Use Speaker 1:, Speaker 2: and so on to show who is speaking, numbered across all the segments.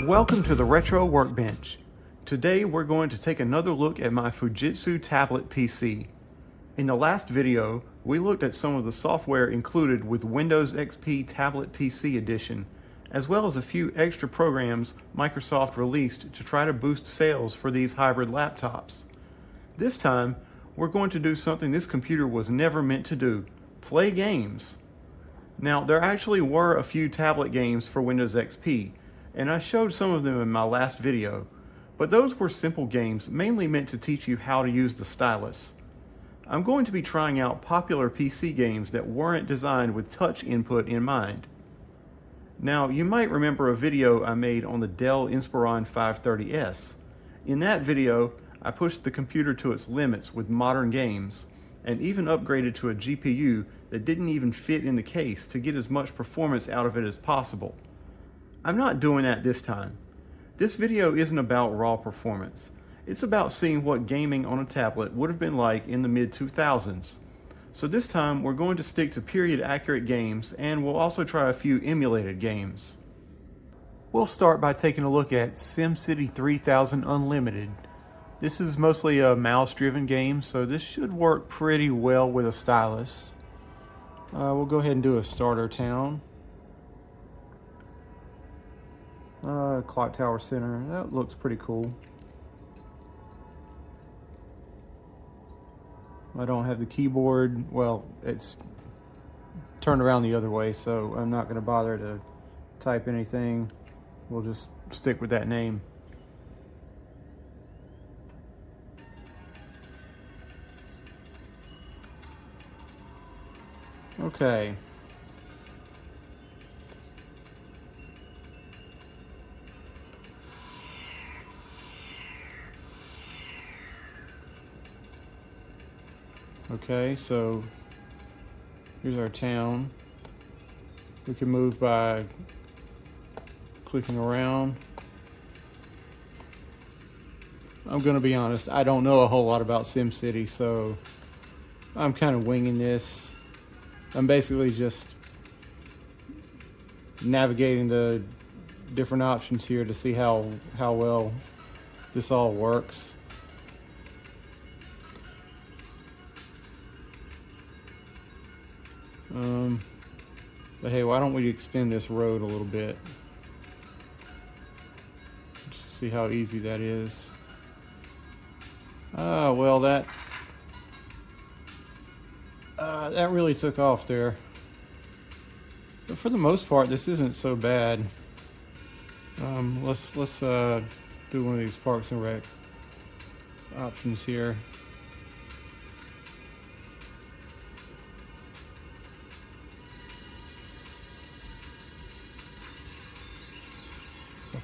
Speaker 1: Welcome to the Retro Workbench. Today we're going to take another look at my Fujitsu tablet PC. In the last video, we looked at some of the software included with Windows XP Tablet PC Edition, as well as a few extra programs Microsoft released to try to boost sales for these hybrid laptops. This time, we're going to do something this computer was never meant to do: play games. Now, there actually were a few tablet games for Windows XP, and I showed some of them in my last video, but those were simple games mainly meant to teach you how to use the stylus. I'm going to be trying out popular PC games that weren't designed with touch input in mind. Now, you might remember a video I made on the Dell Inspiron 530S. In that video, I pushed the computer to its limits with modern games, and even upgraded to a GPU that didn't even fit in the case to get as much performance out of it as possible. I'm not doing that this time. This video isn't about raw performance. It's about seeing what gaming on a tablet would have been like in the mid-2000s. So this time we're going to stick to period accurate games, and we'll also try a few emulated games. We'll start by taking a look at SimCity 3000 Unlimited. This is mostly a mouse-driven game, so this should work pretty well with a stylus. We'll go ahead and do a starter town. Clock Tower Center, that looks pretty cool. I don't have the keyboard, well, it's turned around the other way, so I'm not going to bother to type anything. We'll just stick with that name. Okay. Okay, so here's our town. We can move by clicking around. I'm gonna be honest, I don't know a whole lot about SimCity, so I'm kind of winging this. I'm basically just navigating the different options here to see how well this all works. But hey, why don't we extend this road a little bit? Just see how easy that is. Well, that really took off there. But for the most part, this isn't so bad. Let's do one of these Parks and Rec options here.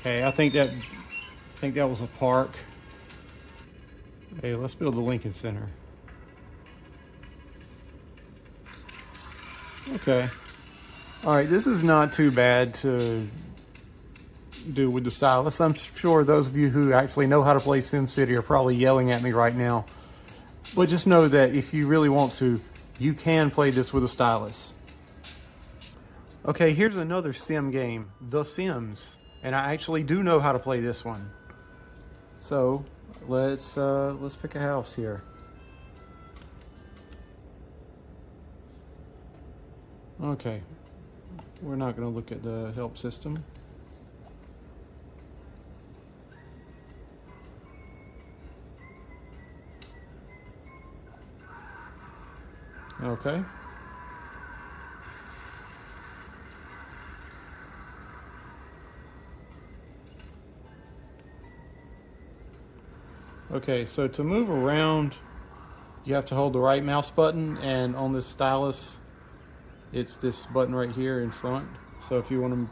Speaker 1: Okay, I think that was a park. Hey, let's build the Lincoln Center. Okay. All right, this is not too bad to do with the stylus. I'm sure those of you who actually know how to play SimCity are probably yelling at me right now. But just know that if you really want to, you can play this with a stylus. Okay, here's another sim game, The Sims. And I actually do know how to play this one. So let's pick a house here. Okay, we're not going to look at the help system. Okay. Okay, so to move around, you have to hold the right mouse button, and on this stylus, it's this button right here in front. So if you want to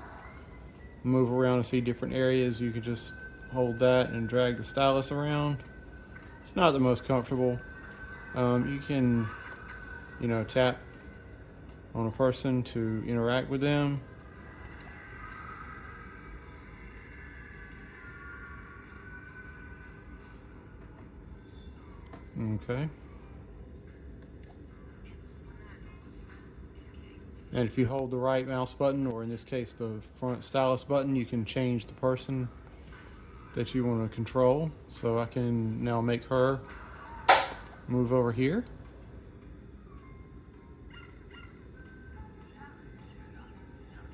Speaker 1: move around and see different areas, you can just hold that and drag the stylus around. It's not the most comfortable. You can, tap on a person to interact with them. Okay. And if you hold the right mouse button, or in this case the front stylus button, you can change the person that you want to control. So I can now make her move over here.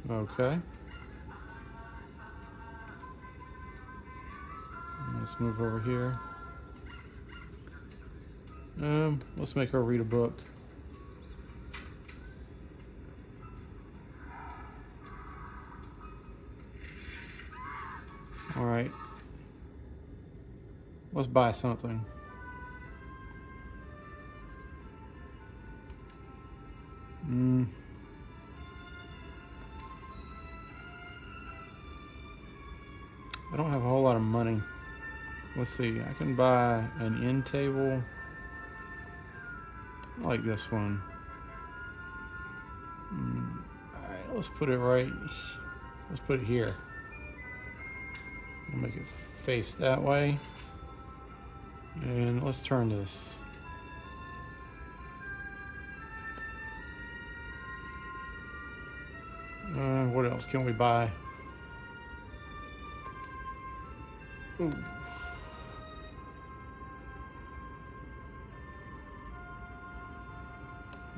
Speaker 1: Okay. Let's move over here. Let's make her read a book. All right. Let's buy something. I don't have a whole lot of money. Let's see, I can buy an end table. I like this one. All right, let's put it right. Let's put it here. I'll make it face that way. And let's turn this. What else can we buy? Ooh.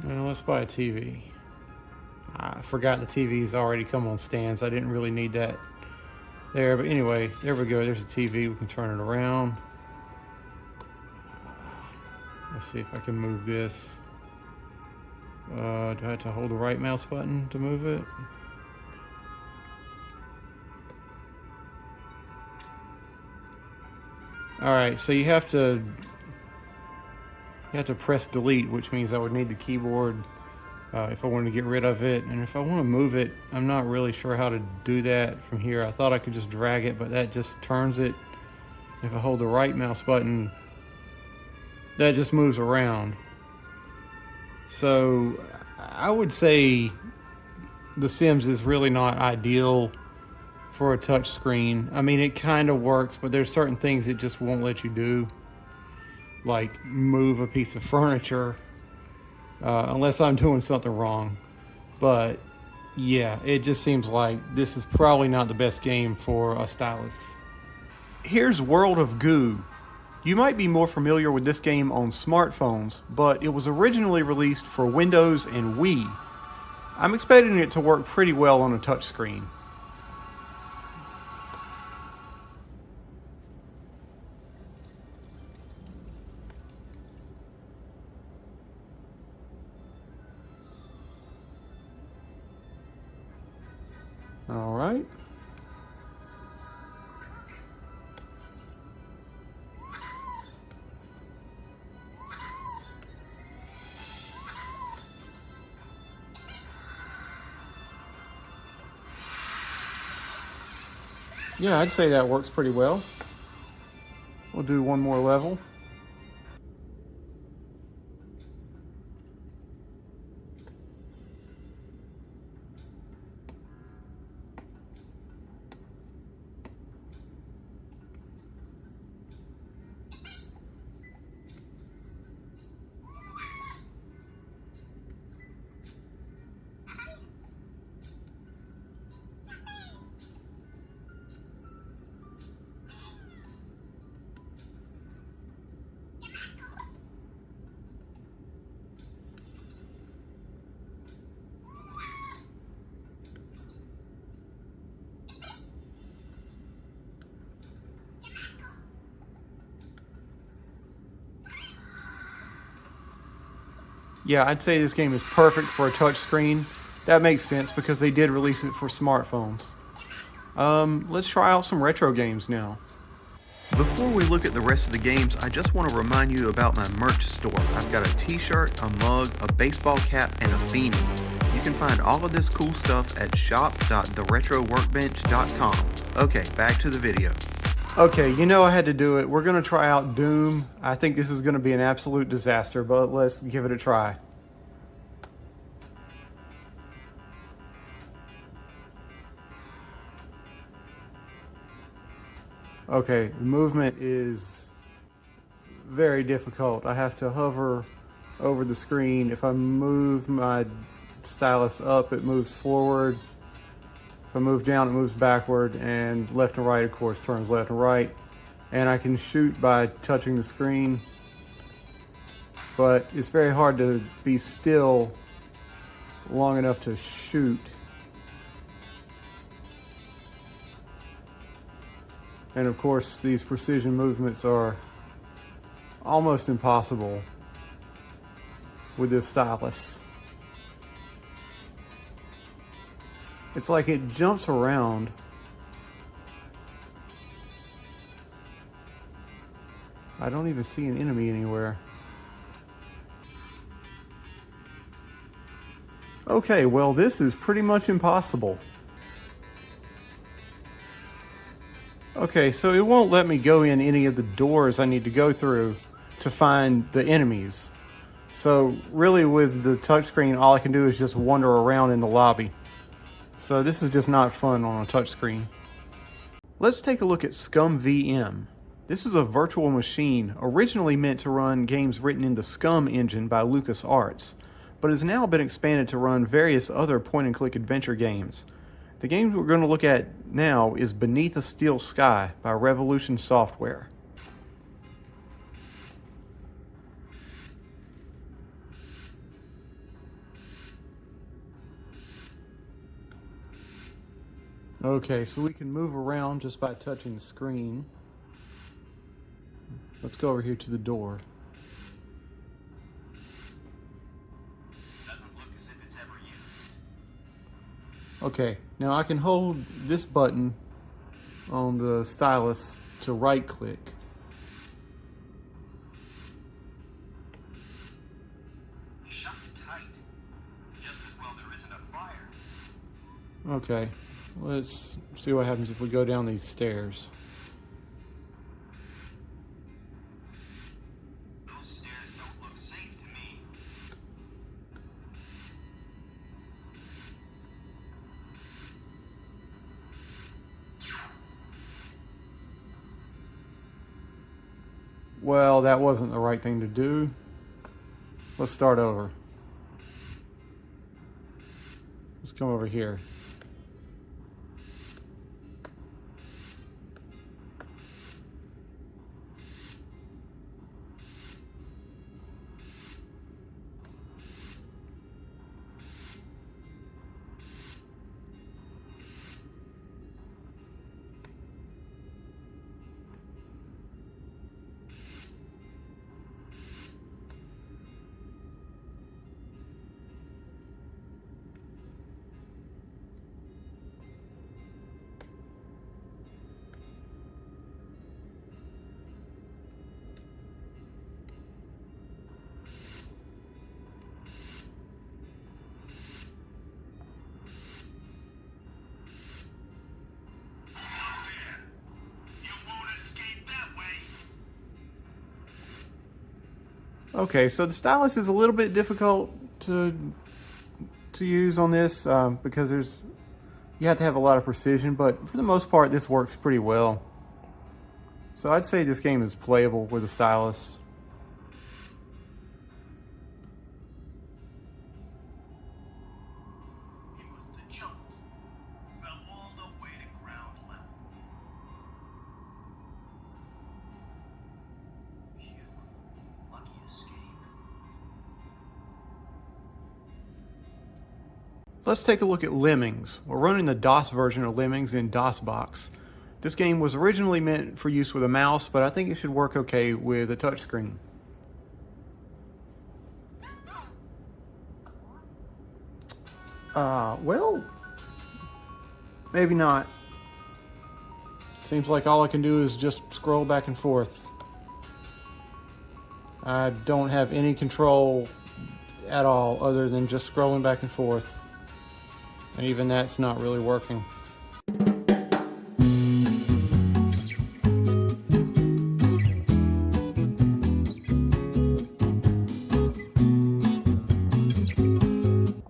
Speaker 1: Well, let's buy a TV. I forgot the TV's already come on stands. I didn't really need that there, but anyway, there we go. There's a TV. We can turn it around. Let's see if I can move this. Do I have to hold the right mouse button to move it? All right, so you have to press delete, which means I would need the keyboard if I wanted to get rid of it. And if I want to move it, I'm not really sure how to do that from here. I thought I could just drag it, but that just turns it. If I hold the right mouse button, that just moves around. So I would say The Sims is really not ideal for a touch screen. I mean, it kind of works, but there's certain things it just won't let you do, like move a piece of furniture, unless I'm doing something wrong. But yeah, it just seems like this is probably not the best game for a stylus. Here's World of Goo. You might be more familiar with this game on smartphones, but it was originally released for Windows and Wii. I'm expecting it to work pretty well on a touchscreen. All right. Yeah, I'd say that works pretty well. We'll do one more level. Yeah, I'd say this game is perfect for a touch screen. That makes sense because they did release it for smartphones. Let's try out some retro games now. Before we look at the rest of the games, I just want to remind you about my merch store. I've got a t-shirt, a mug, a baseball cap, and a beanie. You can find all of this cool stuff at shop.theretroworkbench.com. Okay, back to the video. Okay, you know I had to do it. We're going to try out Doom. I think this is going to be an absolute disaster, but let's give it a try. Okay, the movement is very difficult. I have to hover over the screen. If I move my stylus up, it moves forward. If I move down, it moves backward, and left and right, of course, turns left and right. And I can shoot by touching the screen, but it's very hard to be still long enough to shoot. And of course, these precision movements are almost impossible with this stylus. It's like it jumps around. I don't even see an enemy anywhere. Okay, well, this is pretty much impossible. Okay, so it won't let me go in any of the doors I need to go through to find the enemies. So really with the touchscreen, all I can do is just wander around in the lobby. So this is just not fun on a touchscreen. Let's take a look at ScumVM. This is a virtual machine originally meant to run games written in the Scum engine by LucasArts, but has now been expanded to run various other point-and-click adventure games. The game we're going to look at now is Beneath a Steel Sky by Revolution Software. Okay, so we can move around just by touching the screen. Let's go over here to the door. Okay, now I can hold this button on the stylus to right click.
Speaker 2: Shut tight. Just as well there isn't a fire.
Speaker 1: Okay, let's see what happens if we go down these stairs.
Speaker 2: Those stairs don't look safe to me.
Speaker 1: Well, that wasn't the right thing to do. Let's start over. Let's come over here. Okay, so the stylus is a little bit difficult to use on this because you have to have a lot of precision, but for the most part this works pretty well. So I'd say this game is playable with a stylus.
Speaker 2: It was the jump. Fell all the way to ground level. Phew. Lucky escape.
Speaker 1: Let's take a look at Lemmings. We're running the DOS version of Lemmings in DOSBox. This game was originally meant for use with a mouse, but I think it should work okay with a touchscreen. Well, maybe not. Seems like all I can do is just scroll back and forth. I don't have any control at all other than just scrolling back and forth. And even that's not really working.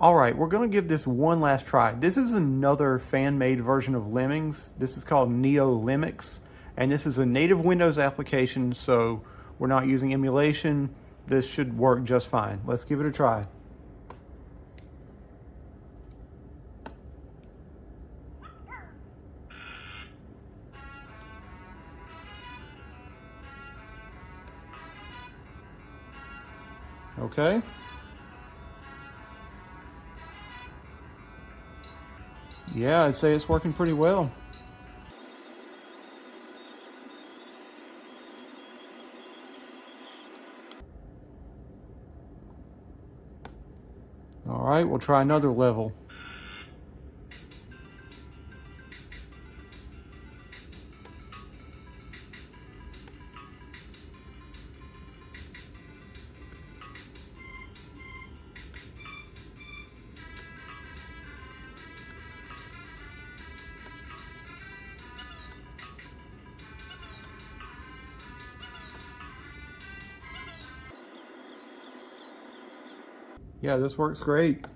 Speaker 1: Alright, we're going to give this one last try. This is another fan-made version of Lemmings. This is called Neolmix, and this is a native Windows application, so we're not using emulation. This should work just fine. Let's give it a try. Okay. Yeah, I'd say it's working pretty well. All right, we'll try another level. Yeah, this works great.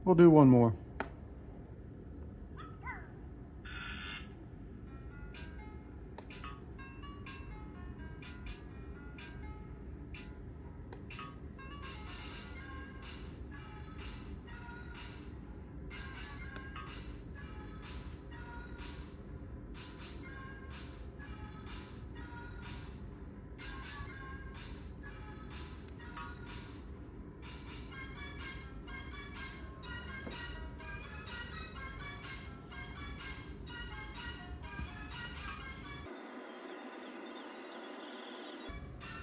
Speaker 1: We'll do one more.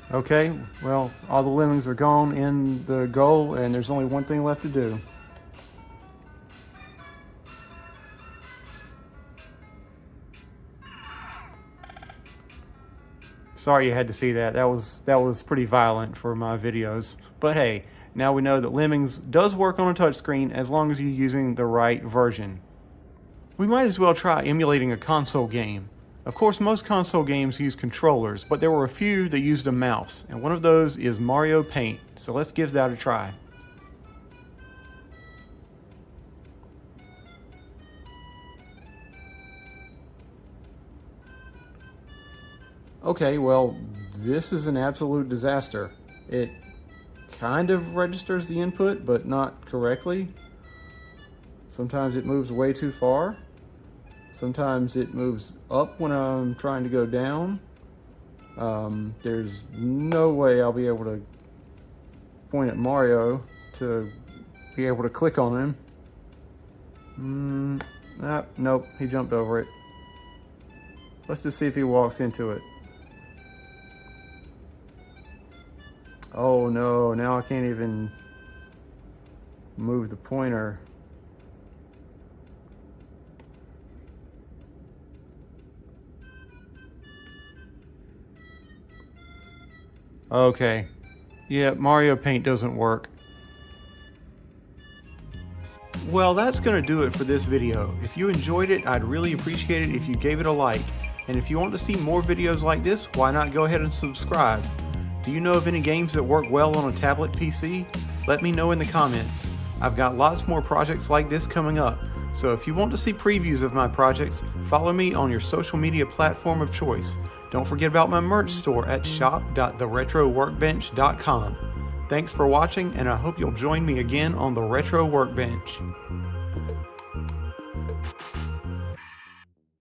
Speaker 1: Okay, well, all the lemmings are gone in the goal, and there's only one thing left to do. Sorry you had to see that. That was pretty violent for my videos. But hey, now we know that Lemmings does work on a touchscreen as long as you're using the right version. We might as well try emulating a console game. Of course, most console games use controllers, but there were a few that used a mouse, and one of those is Mario Paint. So let's give that a try. Okay, well, this is an absolute disaster. It kind of registers the input, but not correctly. Sometimes it moves way too far. Sometimes it moves up when I'm trying to go down. There's no way I'll be able to point at Mario to be able to click on him. Nope, he jumped over it. Let's just see if he walks into it. Oh no, now I can't even move the pointer. Okay. Yeah, Mario Paint doesn't work. Well, that's going to do it for this video. If you enjoyed it, I'd really appreciate it if you gave it a like. And if you want to see more videos like this, why not go ahead and subscribe? Do you know of any games that work well on a tablet PC? Let me know in the comments. I've got lots more projects like this coming up. So if you want to see previews of my projects, follow me on your social media platform of choice. Don't forget about my merch store at shop.theretroworkbench.com. Thanks for watching, and I hope you'll join me again on the Retro Workbench.